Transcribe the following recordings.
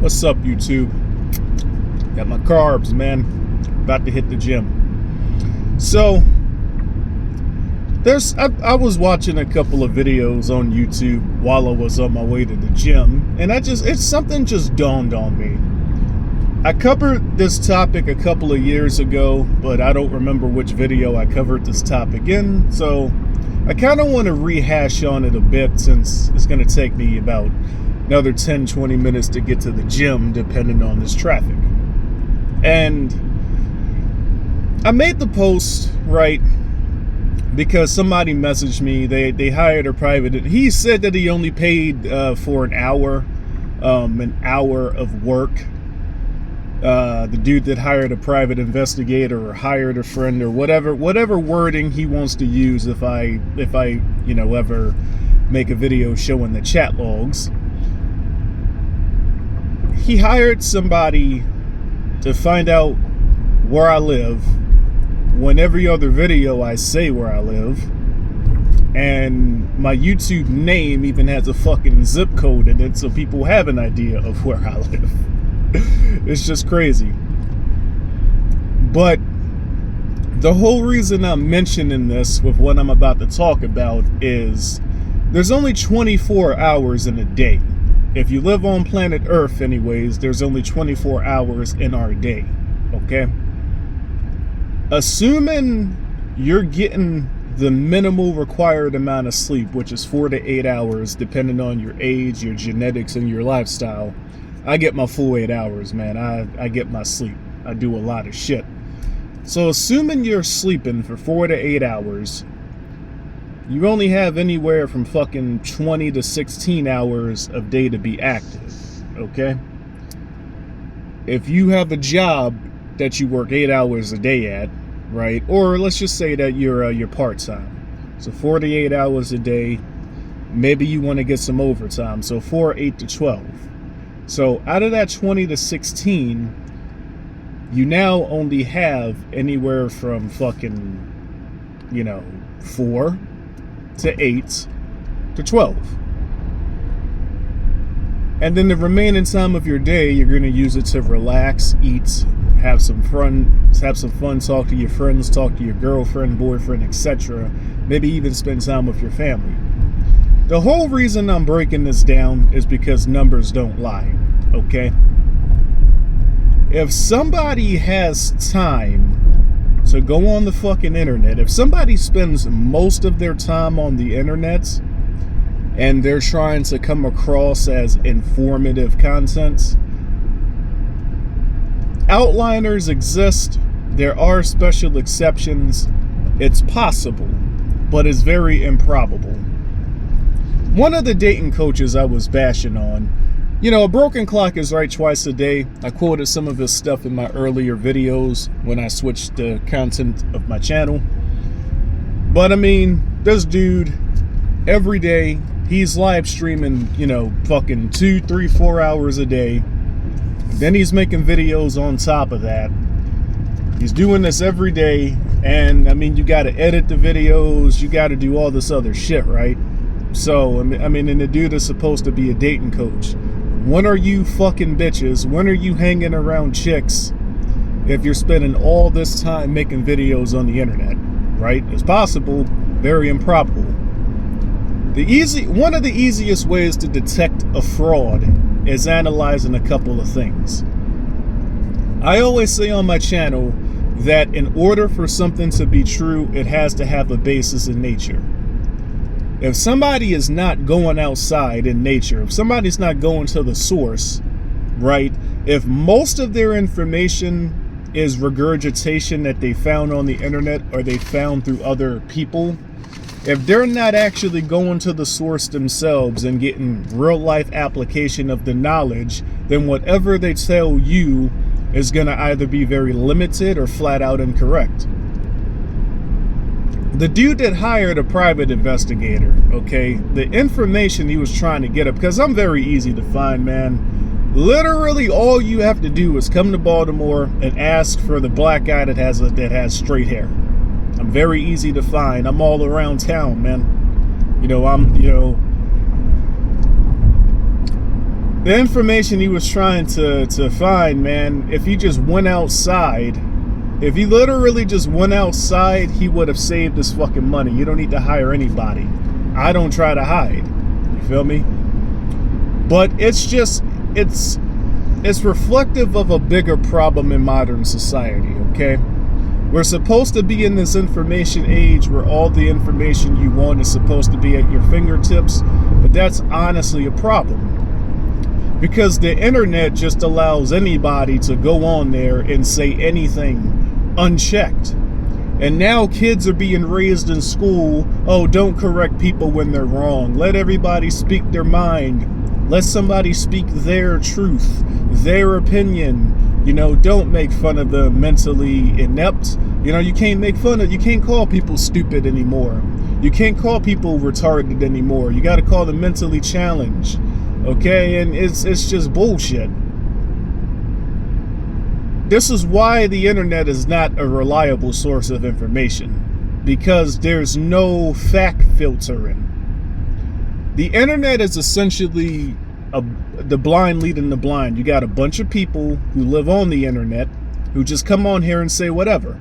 What's up, YouTube? Got my carbs, man. About to hit the gym. So I was watching a couple of videos on YouTube while I was on my way to the gym, and something just dawned on me. I covered this topic a couple of years ago, but I don't remember which video I covered this topic in, so I kind of want to rehash on it a bit, since it's going to take me about another 10-20 minutes to get to the gym, depending on this traffic. And I made the post, right, because somebody messaged me. They hired a private. He said that he only paid for an hour of work. The dude that hired a private investigator or hired a friend or whatever wording he wants to use, if I ever make a video showing the chat logs. He hired somebody to find out where I live, when every other video I say where I live, and my YouTube name even has a fucking zip code in it, so people have an idea of where I live. It's just crazy. But the whole reason I'm mentioning this with what I'm about to talk about is there's only 24 hours in a day. If you live on planet Earth anyways, there's only 24 hours in our day, okay? Assuming you're getting the minimal required amount of sleep, which is 4 to 8 hours, depending on your age, your genetics, and your lifestyle. I get my full 8 hours, man. I get my sleep. I do a lot of shit. So assuming you're sleeping for 4 to 8 hours, you only have anywhere from fucking 20 to 16 hours of day to be active, okay? If you have a job that you work 8 hours a day at, right? Or let's just say that you're part-time. So 48 hours a day. Maybe you want to get some overtime. So 4, 8 to 12. So out of that 20 to 16, you now only have anywhere from fucking, 4 to 8 to 12. And then the remaining time of your day, you're going to use it to relax, eat, have some fun, talk to your friends, talk to your girlfriend, boyfriend, etc. Maybe even spend time with your family. The whole reason I'm breaking this down is because numbers don't lie, okay? If somebody has time to go on the fucking internet, if somebody spends most of their time on the internet and they're trying to come across as informative content, outliners exist. There are special exceptions. It's possible, but it's very improbable. One of the dating coaches I was bashing on, a broken clock is right twice a day. I quoted some of his stuff in my earlier videos when I switched the content of my channel. But I mean, this dude, every day, he's live streaming, fucking 2, 3, 4 hours a day. Then he's making videos on top of that. He's doing this every day. And I mean, you got to edit the videos. You got to do all this other shit, right? So, I mean, and the dude is supposed to be a dating coach. When are you fucking bitches? When are you hanging around chicks if you're spending all this time making videos on the internet, right? It's possible, very improbable. One of the easiest ways to detect a fraud is analyzing a couple of things. I always say on my channel that in order for something to be true, it has to have a basis in nature. If somebody is not going outside in nature, if somebody's not going to the source, right? If most of their information is regurgitation that they found on the internet or they found through other people, if they're not actually going to the source themselves and getting real life application of the knowledge, then whatever they tell you is going to either be very limited or flat out incorrect. The dude that hired a private investigator, okay, the information he was trying to get up, because I'm very easy to find, man. Literally all you have to do is come to Baltimore and ask for the black guy that has straight hair. I'm very easy to find. I'm all around town, man. The information he was trying to find, man, if he just went outside, if he literally just went outside, he would have saved his fucking money. You don't need to hire anybody. I don't try to hide. You feel me? But it's just, it's reflective of a bigger problem in modern society, okay? We're supposed to be in this information age where all the information you want is supposed to be at your fingertips, but that's honestly a problem. Because the internet just allows anybody to go on there and say anything unchecked. And now kids are being raised in school, oh, don't correct people when they're wrong. Let everybody speak their mind. Let somebody speak their truth, their opinion. You know, don't make fun of the mentally inept. You know, you can't call people stupid anymore. You can't call people retarded anymore. You got to call them mentally challenged. Okay, and it's just bullshit. This is why the internet is not a reliable source of information, because there's no fact filtering. The internet is essentially the blind leading the blind. You got a bunch of people who live on the internet who just come on here and say whatever.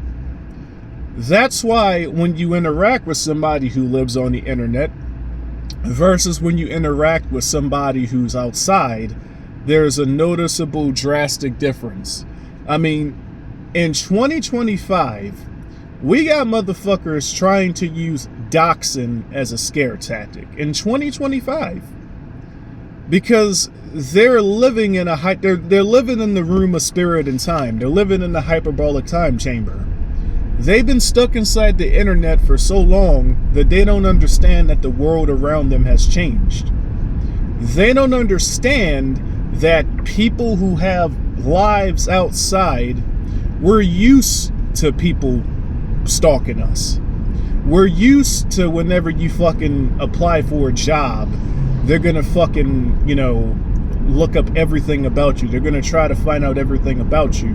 That's why when you interact with somebody who lives on the internet versus when you interact with somebody who's outside, there's a noticeable, drastic difference. I mean, in 2025, we got motherfuckers trying to use doxing as a scare tactic. In 2025. Because they're living in they're living in the room of spirit and time. They're living in the hyperbolic time chamber. They've been stuck inside the internet for so long that they don't understand that the world around them has changed. They don't understand that people who have lives outside, we're used to people stalking us. We're used to whenever you fucking apply for a job, they're gonna fucking, look up everything about you. They're gonna try to find out everything about you.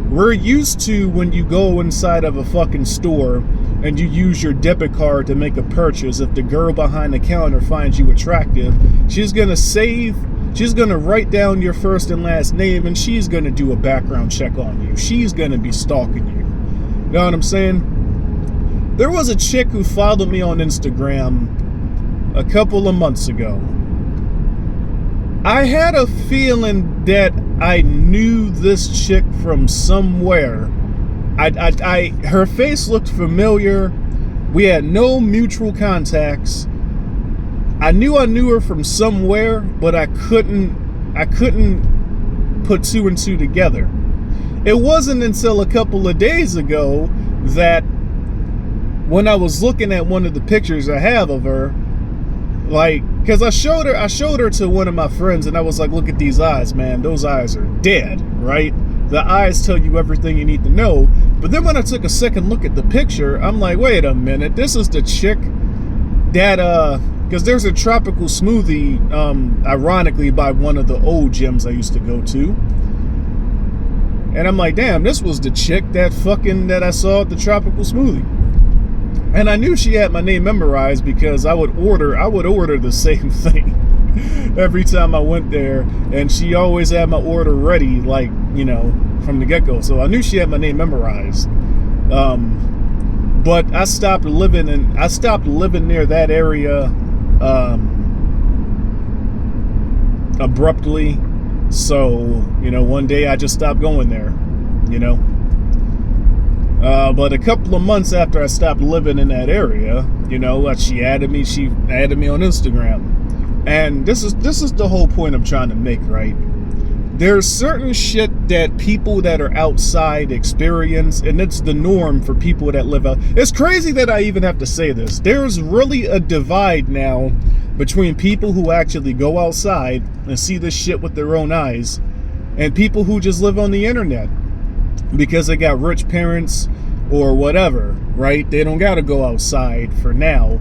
We're used to when you go inside of a fucking store and you use your debit card to make a purchase. If the girl behind the counter finds you attractive, she's gonna write down your first and last name, and she's gonna do a background check on you. She's gonna be stalking you. You know what I'm saying? There was a chick who followed me on Instagram a couple of months ago. I had a feeling that I knew this chick from somewhere. Her face looked familiar. We had no mutual contacts. I knew her from somewhere, but I couldn't put two and two together. It wasn't until a couple of days ago that when I was looking at one of the pictures I have of her, because I showed her to one of my friends, and I was like, look at these eyes, man. Those eyes are dead, right? The eyes tell you everything you need to know. But then when I took a second look at the picture, I'm like, wait a minute. This is the chick that, because there's a tropical smoothie, ironically, by one of the old gyms I used to go to. And I'm like, damn, this was the chick that I saw at the tropical smoothie. And I knew she had my name memorized because I would order the same thing every time I went there, and she always had my order ready, from the get-go. So I knew she had my name memorized. But I stopped living near that area abruptly. So, one day I just stopped going there, But a couple of months after I stopped living in that area, she added me on Instagram. And this is the whole point I'm trying to make, right? There's certain shit that people that are outside experience, and it's the norm for people that live out. It's crazy that I even have to say this. There's really a divide now between people who actually go outside and see this shit with their own eyes and people who just live on the internet because they got rich parents or whatever, right? They don't gotta go outside for now.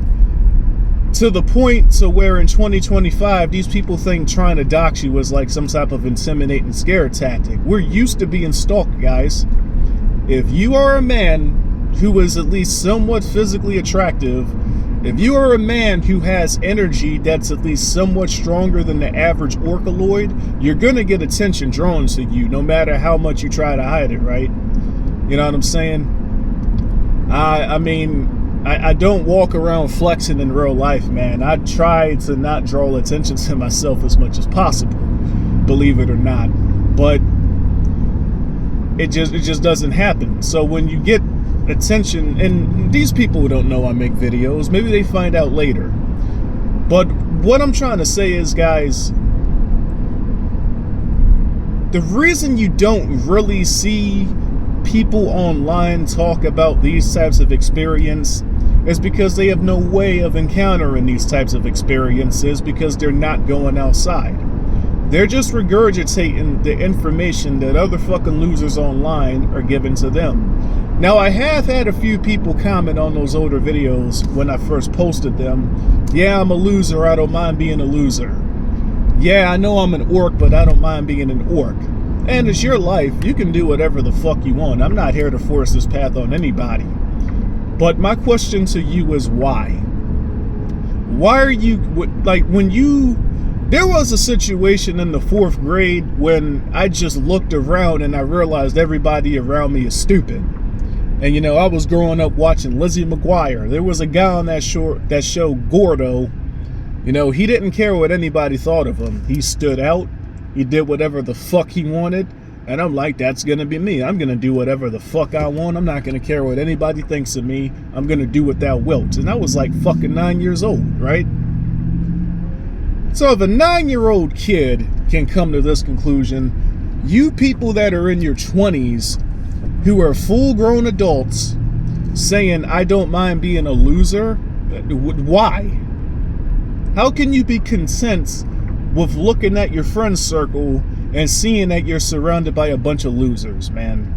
To the point to where in 2025, these people think trying to dox you was like some type of intimidating scare tactic. We're used to being stalked, guys. If you are a man who is at least somewhat physically attractive If you are a man who has energy that's at least somewhat stronger than the average orcaloid, you're gonna get attention drawn to you no matter how much you try to hide it, right? You know what I'm saying? I mean, I don't walk around flexing in real life, man. I try to not draw attention to myself as much as possible, believe it or not. But it just doesn't happen. So when you get attention, and these people don't know I make videos, maybe they find out later. But what I'm trying to say is, guys, the reason you don't really see people online talk about these types of experience is because they have no way of encountering these types of experiences because they're not going outside. They're just regurgitating the information that other fucking losers online are giving to them. Now, I have had a few people comment on those older videos when I first posted them. Yeah, I'm a loser. I don't mind being a loser. Yeah, I know I'm an orc, but I don't mind being an orc. And it's your life. You can do whatever the fuck you want. I'm not here to force this path on anybody. But my question to you is why? Why are you, like, when you... There was a situation in the 4th grade when I just looked around and I realized everybody around me is stupid. And, you know, I was growing up watching Lizzie McGuire. There was a guy on that show, Gordo. You know, he didn't care what anybody thought of him. He stood out. He did whatever the fuck he wanted. And I'm like, that's going to be me. I'm going to do whatever the fuck I want. I'm not going to care what anybody thinks of me. I'm going to do what thou wilt. And I was like fucking 9 years old, right? So if a 9-year-old kid can come to this conclusion, you people that are in your 20s who are full-grown adults saying, I don't mind being a loser, why? How can you be content with looking at your friend circle and seeing that you're surrounded by a bunch of losers, man?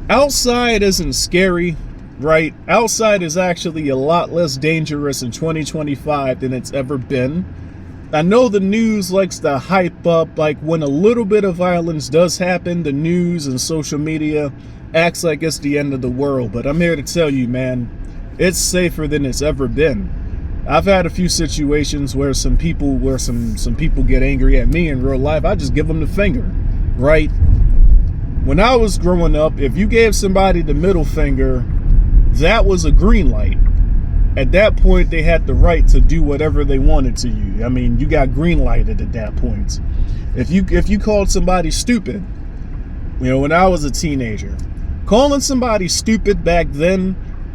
Outside isn't scary, right? Outside is actually a lot less dangerous in 2025 than it's ever been. I know the news likes to hype up, like when a little bit of violence does happen, the news and social media acts like it's the end of the world. But I'm here to tell you, man, it's safer than it's ever been. I've had a few situations where some people get angry at me in real life. I just give them the finger, right? When I was growing up, if you gave somebody the middle finger, that was a green light. At that point, they had the right to do whatever they wanted to you. I mean, you got green lighted at that point. If you called somebody stupid, you know, when I was a teenager, calling somebody stupid back then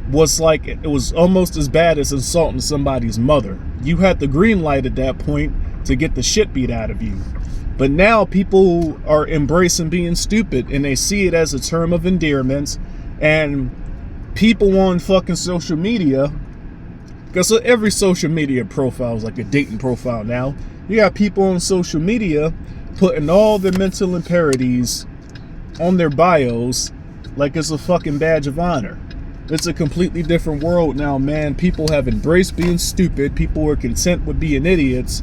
was like, it was almost as bad as insulting somebody's mother. You had the green light at that point to get the shit beat out of you. But now people are embracing being stupid and they see it as a term of endearment. And people on fucking social media, because every social media profile is like a dating profile now. You got people on social media putting all their mental impurities on their bios like it's a fucking badge of honor. It's a completely different world now, man. People have embraced being stupid. People are content with being idiots.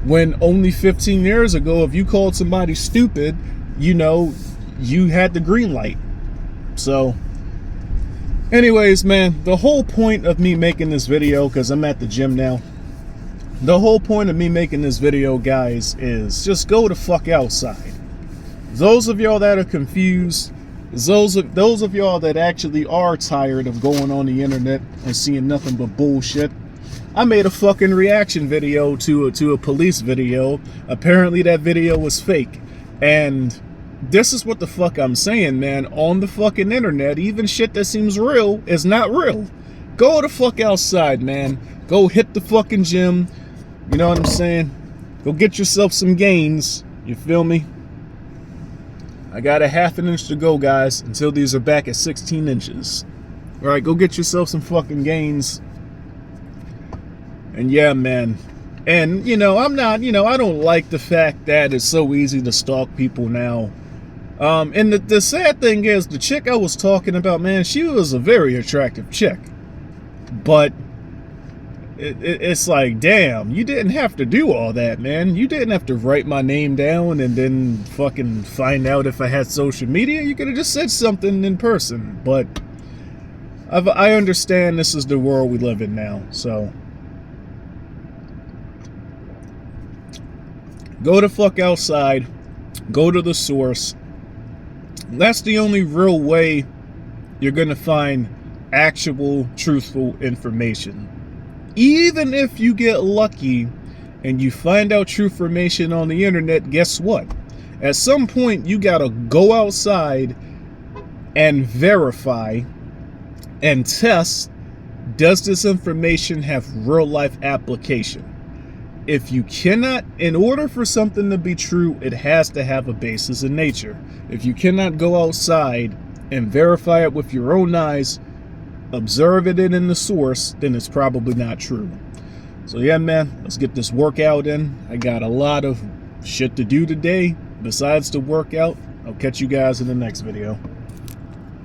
When only 15 years ago, if you called somebody stupid, you know, you had the green light. So, anyways, man, the whole point of me making this video, because I'm at the gym now, the whole point of me making this video, guys, is just go the fuck outside. Those of y'all that are confused, those of y'all that actually are tired of going on the internet and seeing nothing but bullshit, I made a fucking reaction video to a police video. Apparently that video was fake. And this is what the fuck I'm saying, man. On the fucking internet, even shit that seems real is not real. Go the fuck outside, man. Go hit the fucking gym. You know what I'm saying? Go get yourself some gains. You feel me? I got a half an inch to go, guys, until these are back at 16 inches. All right, go get yourself some fucking gains. And yeah, man. And, you know, I'm not, you know, I don't like the fact that it's so easy to stalk people now. And the sad thing is, the chick I was talking about, man, she was a very attractive chick. But it's like, damn, you didn't have to do all that, man. You didn't have to write my name down and then fucking find out if I had social media. You could have just said something in person. But I understand this is the world we live in now. So go the fuck outside. Go to the source. That's the only real way you're going to find actual, truthful information. Even if you get lucky and you find out true information on the internet, guess what? At some point, you got to go outside and verify and test, does this information have real life application? If you cannot, in order for something to be true, it has to have a basis in nature. If you cannot go outside and verify it with your own eyes, observe it in the source, then it's probably not true. So yeah, man, let's get this workout in. I got a lot of shit to do today besides the workout. I'll catch you guys in the next video.